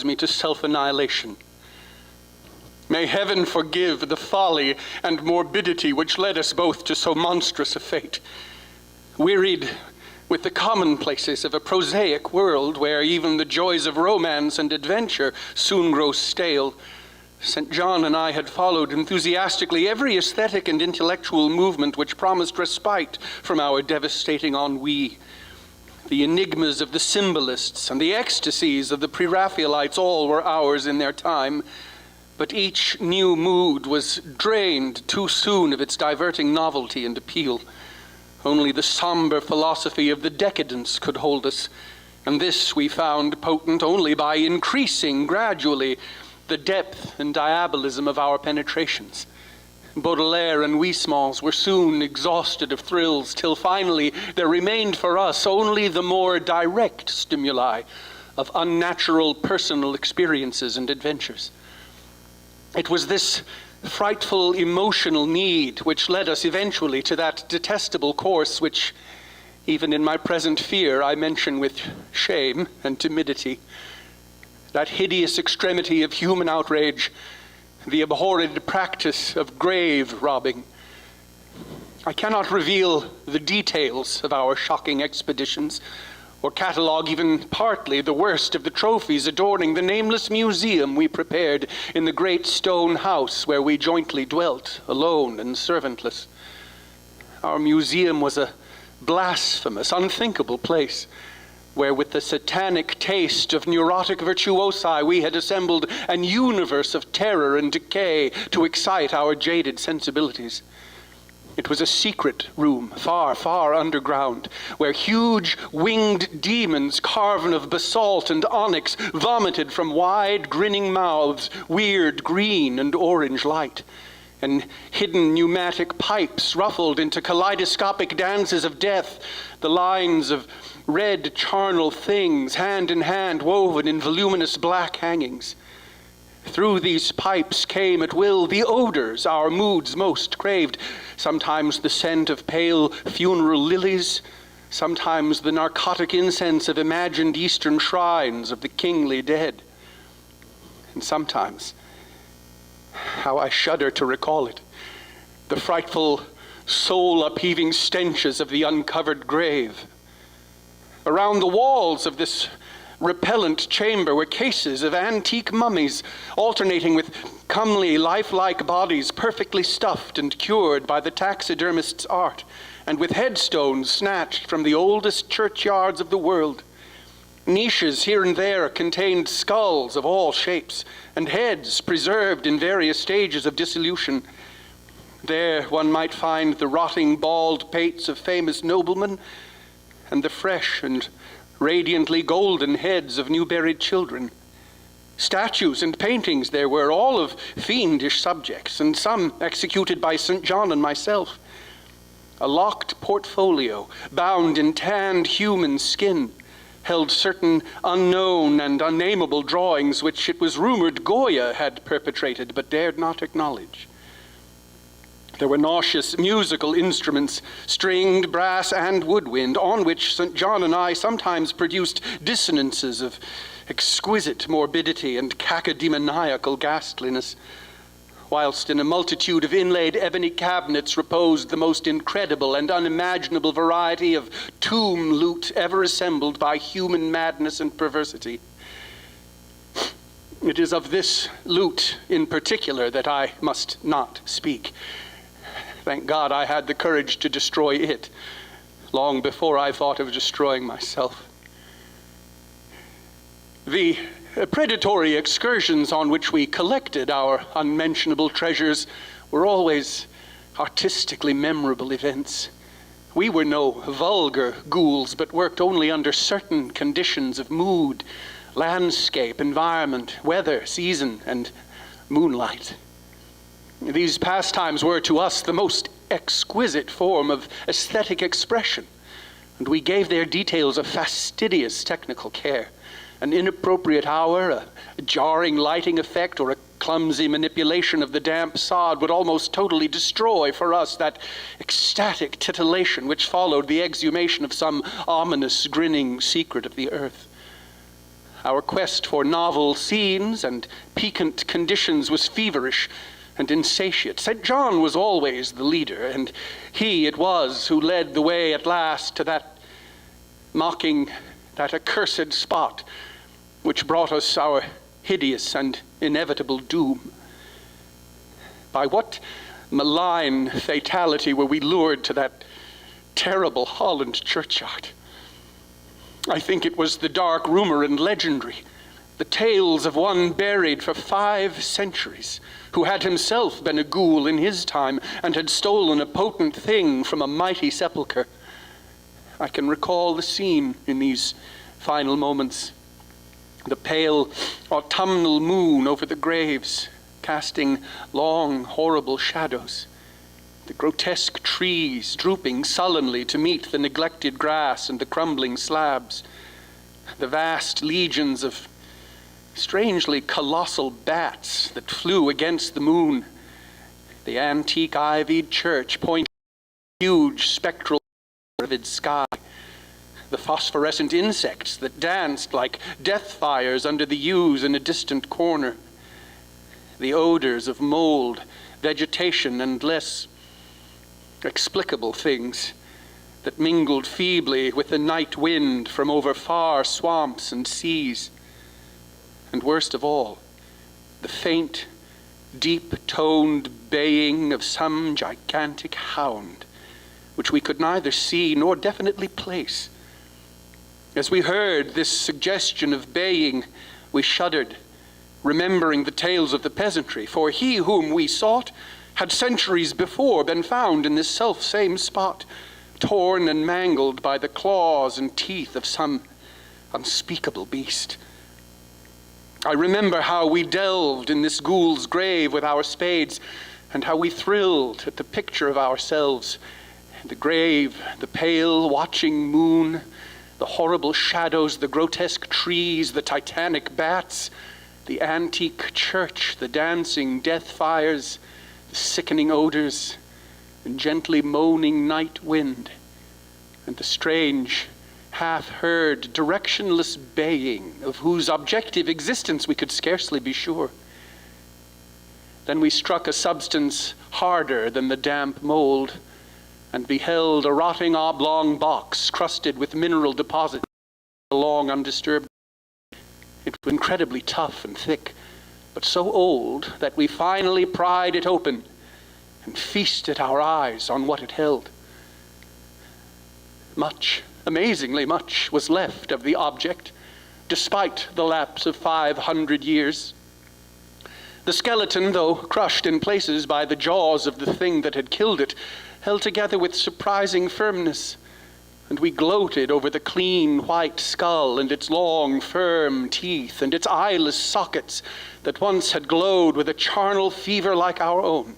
me to self-annihilation. May heaven forgive the folly and morbidity which led us both to so monstrous a fate. Wearied with the commonplaces of a prosaic world where even the joys of romance and adventure soon grow stale, St. John and I had followed enthusiastically every aesthetic and intellectual movement which promised respite from our devastating ennui. The enigmas of the symbolists and the ecstasies of the pre-Raphaelites all were ours in their time, but each new mood was drained too soon of its diverting novelty and appeal. Only the somber philosophy of the decadence could hold us, and this we found potent only by increasing gradually the depth and diabolism of our penetrations. Baudelaire and Huysmans were soon exhausted of thrills, till finally there remained for us only the more direct stimuli of unnatural personal experiences and adventures. It was this frightful emotional need which led us eventually to that detestable course which, even in my present fear, I mention with shame and timidity, that hideous extremity of human outrage, the abhorred practice of grave robbing. I cannot reveal the details of our shocking expeditions, or catalogue even partly the worst of the trophies adorning the nameless museum we prepared in the great stone house where we jointly dwelt, alone and servantless. Our museum was a blasphemous, unthinkable place, where with the satanic taste of neurotic virtuosi we had assembled an universe of terror and decay to excite our jaded sensibilities. It was a secret room, far, far underground, where huge winged demons carven of basalt and onyx vomited from wide grinning mouths weird green and orange light, and hidden pneumatic pipes ruffled into kaleidoscopic dances of death, the lines of red charnel things, hand in hand, woven in voluminous black hangings. Through these pipes came at will the odors our moods most craved, sometimes the scent of pale funeral lilies, sometimes the narcotic incense of imagined Eastern shrines of the kingly dead, and sometimes, how I shudder to recall it, the frightful soul-upheaving stenches of the uncovered grave. Around the walls of this repellent chamber were cases of antique mummies, alternating with comely, lifelike bodies perfectly stuffed and cured by the taxidermist's art, and with headstones snatched from the oldest churchyards of the world. Niches here and there contained skulls of all shapes, and heads preserved in various stages of dissolution. There one might find the rotting bald pates of famous noblemen, and the fresh and radiantly golden heads of new-buried children. Statues and paintings there were, all of fiendish subjects, and some executed by St. John and myself. A locked portfolio, bound in tanned human skin, held certain unknown and unnameable drawings which it was rumored Goya had perpetrated but dared not acknowledge. There were nauseous musical instruments, stringed, brass, and woodwind, on which St. John and I sometimes produced dissonances of exquisite morbidity and cacodemoniacal ghastliness, whilst in a multitude of inlaid ebony cabinets reposed the most incredible and unimaginable variety of tomb loot ever assembled by human madness and perversity. It is of this loot in particular that I must not speak. Thank God I had the courage to destroy it long before I thought of destroying myself. The predatory excursions on which we collected our unmentionable treasures were always artistically memorable events. We were no vulgar ghouls, but worked only under certain conditions of mood, landscape, environment, weather, season, and moonlight. These pastimes were to us the most exquisite form of aesthetic expression, and we gave their details a fastidious technical care. An inappropriate hour, a jarring lighting effect, or a clumsy manipulation of the damp sod would almost totally destroy for us that ecstatic titillation which followed the exhumation of some ominous, grinning secret of the earth. Our quest for novel scenes and piquant conditions was feverish and insatiate. St. John was always the leader, and he it was who led the way at last to that accursed spot which brought us our hideous and inevitable doom. By what malign fatality were we lured to that terrible Holland churchyard? I think it was the dark rumor and legendary, the tales of one buried for 5 centuries, who had himself been a ghoul in his time and had stolen a potent thing from a mighty sepulchre. I can recall the scene in these final moments. The pale autumnal moon over the graves, casting long, horrible shadows. The grotesque trees drooping sullenly to meet the neglected grass and the crumbling slabs. The vast legions of strangely colossal bats that flew against the moon. The antique ivied church pointing to a huge spectral vivid sky. The phosphorescent insects that danced like death fires under the yews in a distant corner. The odors of mold, vegetation, and less explicable things that mingled feebly with the night wind from over far swamps and seas. And worst of all, the faint, deep-toned baying of some gigantic hound, which we could neither see nor definitely place. As we heard this suggestion of baying, we shuddered, remembering the tales of the peasantry, for he whom we sought had centuries before been found in this self-same spot, torn and mangled by the claws and teeth of some unspeakable beast. I remember how we delved in this ghoul's grave with our spades, and how we thrilled at the picture of ourselves, the grave, the pale, watching moon, the horrible shadows, the grotesque trees, the titanic bats, the antique church, the dancing death fires, the sickening odors, and gently moaning night wind, and the strange, half-heard, directionless baying of whose objective existence we could scarcely be sure. Then we struck a substance harder than the damp mold, and beheld a rotting oblong box crusted with mineral deposits long undisturbed. It was incredibly tough and thick, but so old that we finally pried it open and feasted our eyes on what it held. Much, amazingly much, was left of the object, despite the lapse of 500 years. The skeleton, though crushed in places by the jaws of the thing that had killed it, held together with surprising firmness, and we gloated over the clean white skull and its long, firm teeth and its eyeless sockets that once had glowed with a charnel fever like our own.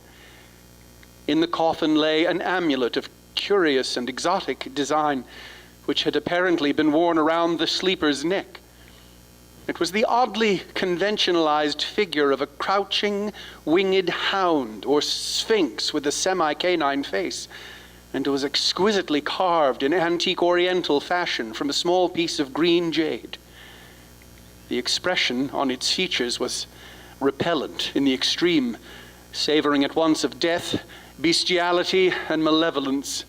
In the coffin lay an amulet of curious and exotic design, which had apparently been worn around the sleeper's neck. It was the oddly conventionalized figure of a crouching, winged hound or sphinx with a semi-canine face, and it was exquisitely carved in antique oriental fashion from a small piece of green jade. The expression on its features was repellent in the extreme, savoring at once of death, bestiality, and malevolence.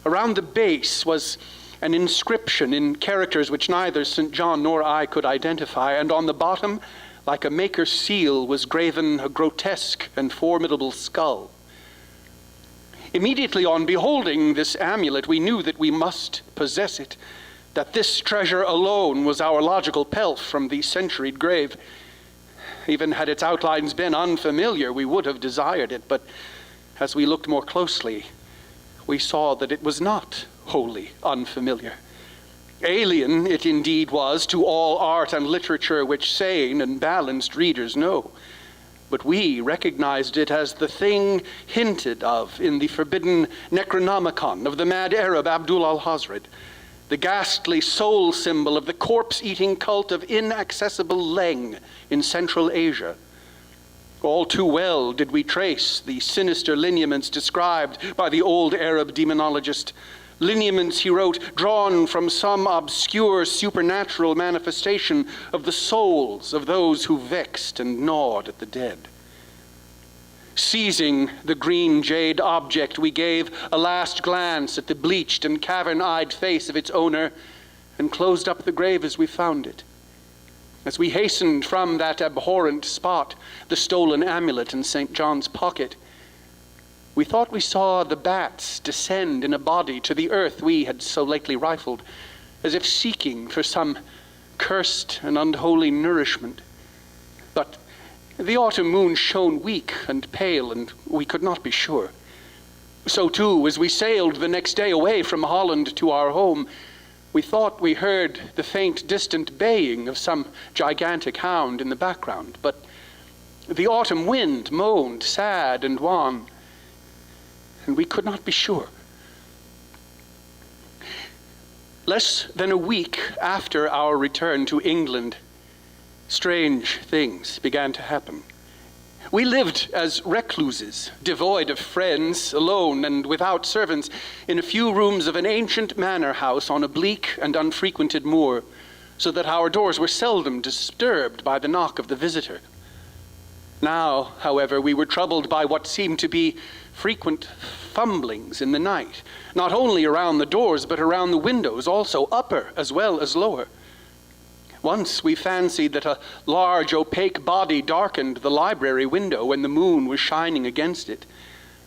Around the base was an inscription in characters which neither St. John nor I could identify, and on the bottom, like a maker's seal, was graven a grotesque and formidable skull. Immediately on beholding this amulet, we knew that we must possess it, that this treasure alone was our logical pelf from the centuried grave. Even had its outlines been unfamiliar, we would have desired it, but as we looked more closely, we saw that it was not wholly unfamiliar. Alien it indeed was to all art and literature which sane and balanced readers know, but we recognized it as the thing hinted of in the forbidden Necronomicon of the mad Arab Abdul al-Hazred, the ghastly soul symbol of the corpse-eating cult of inaccessible Leng in Central Asia. All too well did we trace the sinister lineaments described by the old Arab demonologist, Lineaments, he wrote, drawn from some obscure supernatural manifestation of the souls of those who vexed and gnawed at the dead. Seizing the green jade object, we gave a last glance at the bleached and cavern-eyed face of its owner and closed up the grave as we found it. As we hastened from that abhorrent spot, the stolen amulet in St. John's pocket, we thought we saw the bats descend in a body to the earth we had so lately rifled, as if seeking for some cursed and unholy nourishment. But the autumn moon shone weak and pale, and we could not be sure. So too, as we sailed the next day away from Holland to our home, we thought we heard the faint, distant baying of some gigantic hound in the background. But the autumn wind moaned sad and wan, and we could not be sure. Less than a week after our return to England, strange things began to happen. We lived as recluses, devoid of friends, alone and without servants, in a few rooms of an ancient manor house on a bleak and unfrequented moor, so that our doors were seldom disturbed by the knock of the visitor. Now, however, we were troubled by what seemed to be frequent fumblings in the night, not only around the doors, but around the windows also, upper as well as lower. Once we fancied that a large opaque body darkened the library window when the moon was shining against it,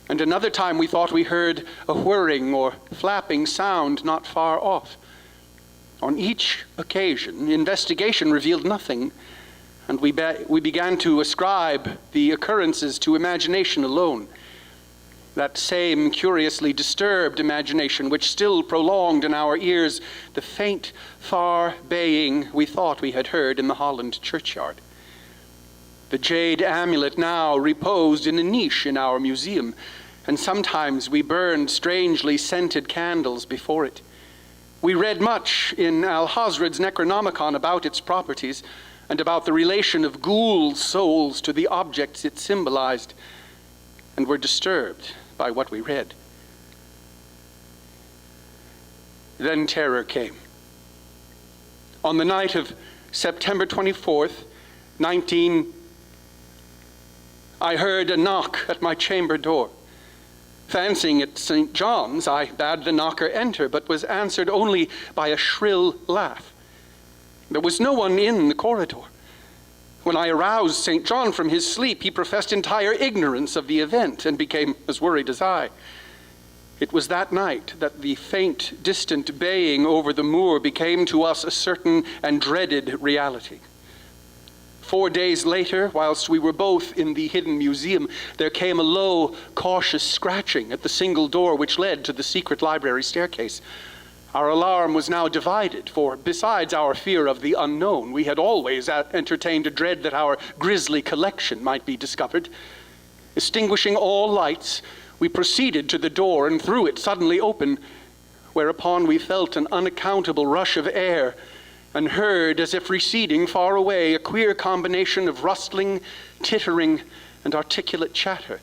and another time we thought we heard a whirring or flapping sound not far off. On each occasion, investigation revealed nothing, and we began to ascribe the occurrences to imagination alone. That same curiously disturbed imagination which still prolonged in our ears the faint, far baying we thought we had heard in the Holland churchyard. The jade amulet now reposed in a niche in our museum, and sometimes we burned strangely scented candles before it. We read much in Alhazred's Necronomicon about its properties and about the relation of ghoul souls to the objects it symbolized, and were disturbed by what we read. Then terror came. On the night of September 24th, I heard a knock at my chamber door. Fancying it St. John's, I bade the knocker enter, but was answered only by a shrill laugh. There was no one in the corridor. When I aroused St. John from his sleep, he professed entire ignorance of the event and became as worried as I. It was that night that the faint, distant baying over the moor became to us a certain and dreaded reality. 4 days later, whilst we were both in the hidden museum, there came a low, cautious scratching at the single door which led to the secret library staircase. Our alarm was now divided, for besides our fear of the unknown, we had always entertained a dread that our grisly collection might be discovered. Extinguishing all lights, we proceeded to the door and threw it suddenly open, whereupon we felt an unaccountable rush of air and heard, as if receding far away, a queer combination of rustling, tittering, and articulate chatter.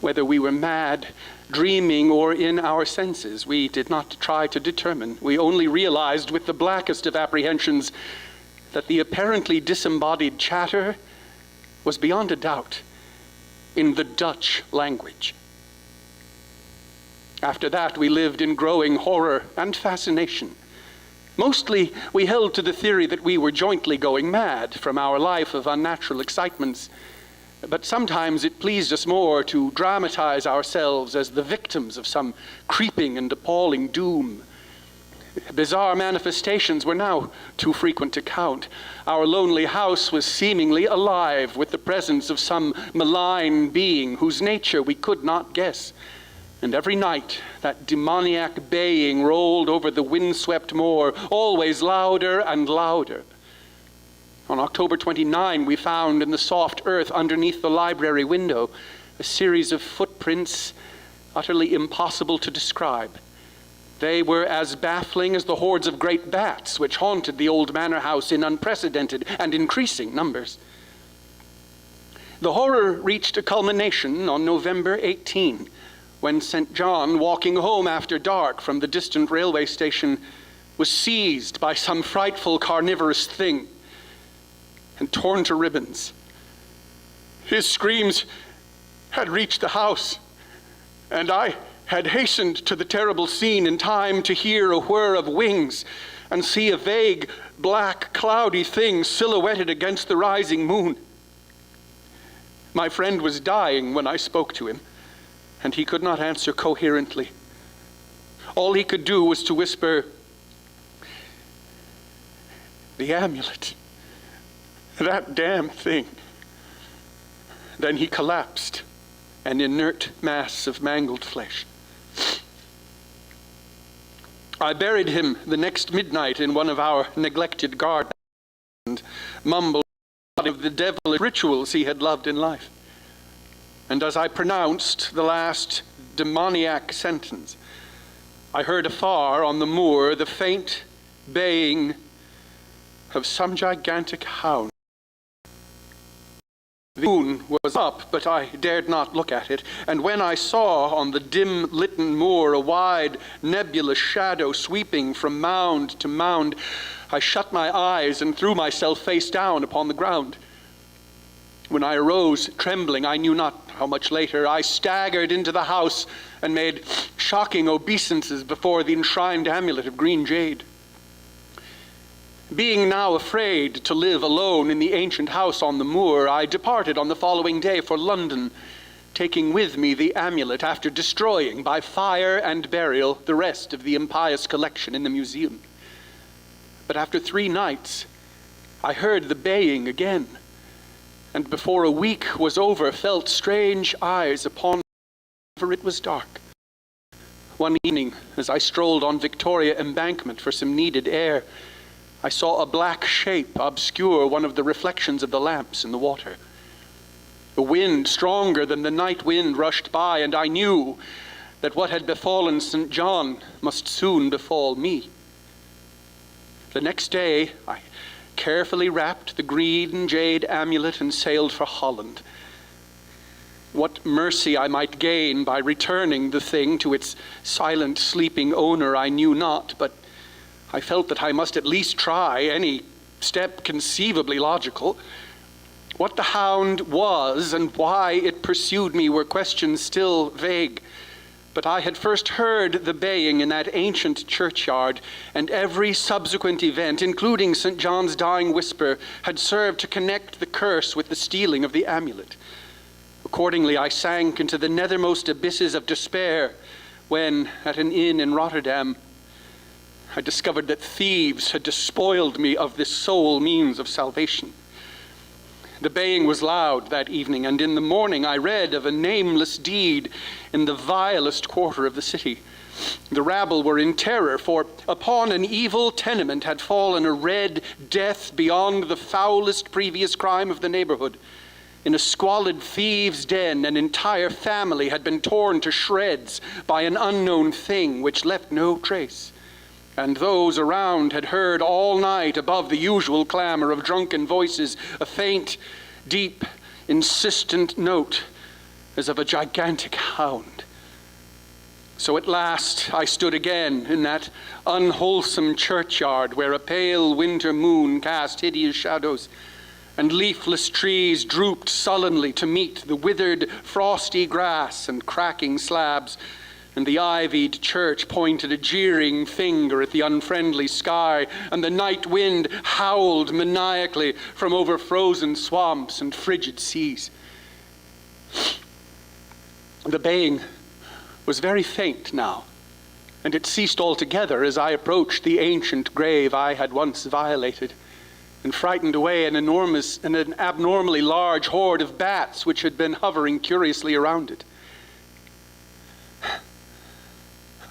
Whether we were mad, dreaming, or in our senses, we did not try to determine. We only realized with the blackest of apprehensions that the apparently disembodied chatter was beyond a doubt in the Dutch language. After that, we lived in growing horror and fascination. Mostly, we held to the theory that we were jointly going mad from our life of unnatural excitements. But sometimes it pleased us more to dramatize ourselves as the victims of some creeping and appalling doom. Bizarre manifestations were now too frequent to count. Our lonely house was seemingly alive with the presence of some malign being whose nature we could not guess. And every night that demoniac baying rolled over the windswept moor, always louder and louder. On October 29, we found in the soft earth underneath the library window a series of footprints utterly impossible to describe. They were as baffling as the hordes of great bats which haunted the old manor house in unprecedented and increasing numbers. The horror reached a culmination on November 18, when St. John, walking home after dark from the distant railway station, was seized by some frightful carnivorous thing and torn to ribbons. His screams had reached the house, and I had hastened to the terrible scene in time to hear a whir of wings and see a vague, black, cloudy thing silhouetted against the rising moon. My friend was dying when I spoke to him, and he could not answer coherently. All he could do was to whisper, "The amulet, that damn thing." Then he collapsed, an inert mass of mangled flesh. I buried him the next midnight in one of our neglected gardens and mumbled of the devilish rituals he had loved in life. And as I pronounced the last demoniac sentence, I heard afar on the moor the faint baying of some gigantic hound. The moon was up, but I dared not look at it, and when I saw on the dim-litten moor a wide, nebulous shadow sweeping from mound to mound, I shut my eyes and threw myself face down upon the ground. When I arose, trembling, I knew not how much later, I staggered into the house and made shocking obeisances before the enshrined amulet of green jade. Being now afraid to live alone in the ancient house on the moor, I departed on the following day for London, taking with me the amulet after destroying by fire and burial the rest of the impious collection in the museum. But after 3 nights, I heard the baying again, and before a week was over, felt strange eyes upon me, for it was dark. One evening, as I strolled on Victoria Embankment for some needed air, I saw a black shape obscure one of the reflections of the lamps in the water. A wind stronger than the night wind rushed by, and I knew that what had befallen St. John must soon befall me. The next day, I carefully wrapped the green jade amulet and sailed for Holland. What mercy I might gain by returning the thing to its silent, sleeping owner I knew not, but I felt that I must at least try any step conceivably logical. What the hound was and why it pursued me were questions still vague. But I had first heard the baying in that ancient churchyard, and every subsequent event, including St. John's dying whisper, had served to connect the curse with the stealing of the amulet. Accordingly, I sank into the nethermost abysses of despair when, at an inn in Rotterdam, I discovered that thieves had despoiled me of this sole means of salvation. The baying was loud that evening, and in the morning I read of a nameless deed in the vilest quarter of the city. The rabble were in terror, for upon an evil tenement had fallen a red death beyond the foulest previous crime of the neighborhood. In a squalid thieves' den, an entire family had been torn to shreds by an unknown thing which left no trace. And those around had heard all night, above the usual clamor of drunken voices, a faint, deep, insistent note as of a gigantic hound. So at last I stood again in that unwholesome churchyard where a pale winter moon cast hideous shadows, and leafless trees drooped sullenly to meet the withered, frosty grass and cracking slabs, and the ivied church pointed a jeering finger at the unfriendly sky, and the night wind howled maniacally from over frozen swamps and frigid seas. The baying was very faint now, and it ceased altogether as I approached the ancient grave I had once violated, and frightened away an abnormally large horde of bats which had been hovering curiously around it.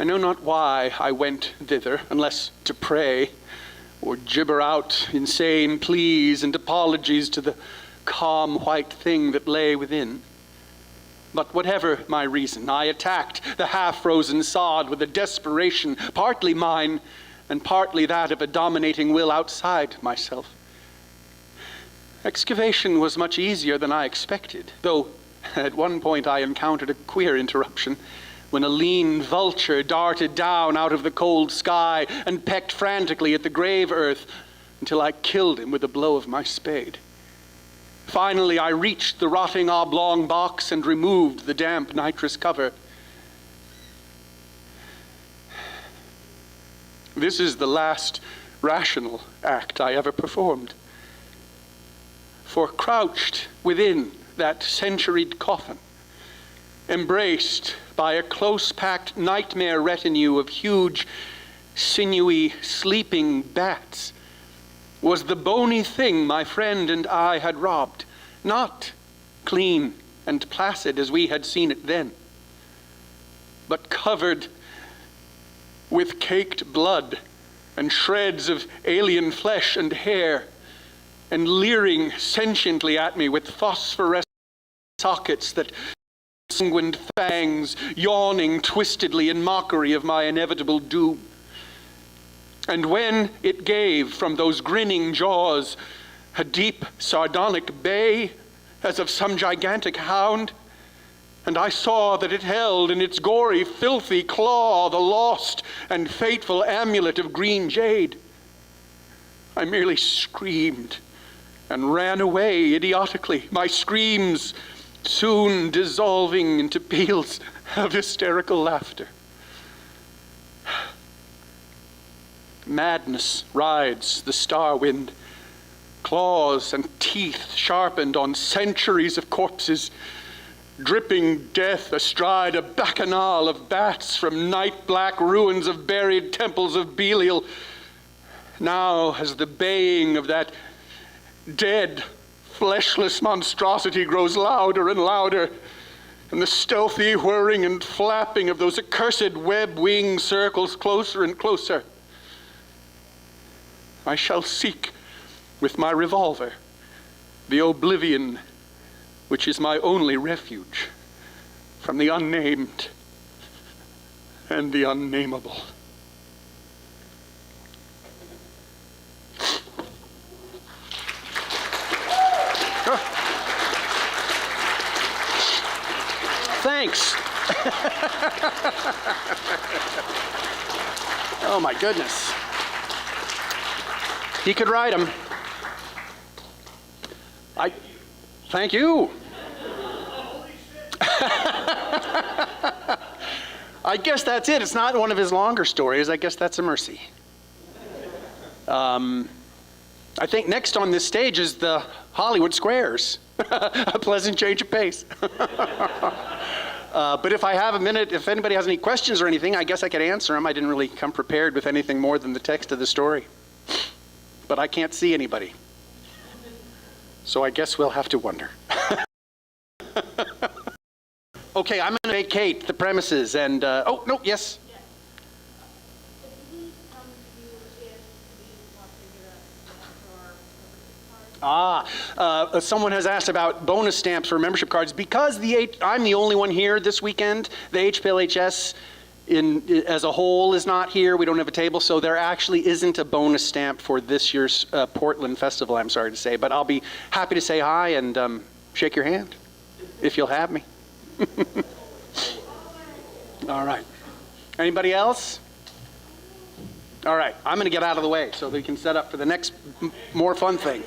I know not why I went thither, unless to pray, or gibber out insane pleas and apologies to the calm white thing that lay within. But whatever my reason, I attacked the half-frozen sod with a desperation partly mine and partly that of a dominating will outside myself. Excavation was much easier than I expected, though at one point I encountered a queer interruption. when a lean vulture darted down out of the cold sky and pecked frantically at the grave earth until I killed him with a blow of my spade. Finally, I reached the rotting oblong box and removed the damp nitrous cover. This is the last rational act I ever performed. For crouched within that centuried coffin, embraced by a close-packed nightmare retinue of huge, sinewy, sleeping bats, was the bony thing my friend and I had robbed, not clean and placid as we had seen it then, but covered with caked blood and shreds of alien flesh and hair, and leering sentiently at me with phosphorescent sockets that sanguined fangs, yawning twistedly in mockery of my inevitable doom. And when it gave from those grinning jaws a deep, sardonic bay, as of some gigantic hound, and I saw that it held in its gory, filthy claw the lost and fateful amulet of green jade, I merely screamed and ran away idiotically, my screams soon dissolving into peals of hysterical laughter. Madness rides the star wind, claws and teeth sharpened on centuries of corpses, dripping death astride a bacchanal of bats from night-black ruins of buried temples of Belial. Now, as the baying of that dead, fleshless monstrosity grows louder and louder, and the stealthy whirring and flapping of those accursed web-wing circles closer and closer, I shall seek with my revolver the oblivion which is my only refuge from the unnamed and the unnameable. Thanks. Oh my goodness. He could write them. Thank you. I guess that's it. It's not one of his longer stories. I guess that's a mercy. I think next on this stage is the Hollywood Squares. A pleasant change of pace. But if I have a minute, if anybody has any questions or anything, I guess I could answer them. I didn't really come prepared with anything more than the text of the story. But I can't see anybody. So I guess we'll have to wonder. Okay, I'm going to vacate the premises and, oh, no, yes? Someone has asked about bonus stamps for membership cards. Because I'm the only one here this weekend, the HPLHS as a whole is not here. We don't have a table, so there actually isn't a bonus stamp for this year's Portland Festival, I'm sorry to say. But I'll be happy to say hi and shake your hand, if you'll have me. All right. Anybody else? All right, I'm going to get out of the way so we can set up for the next more fun thing.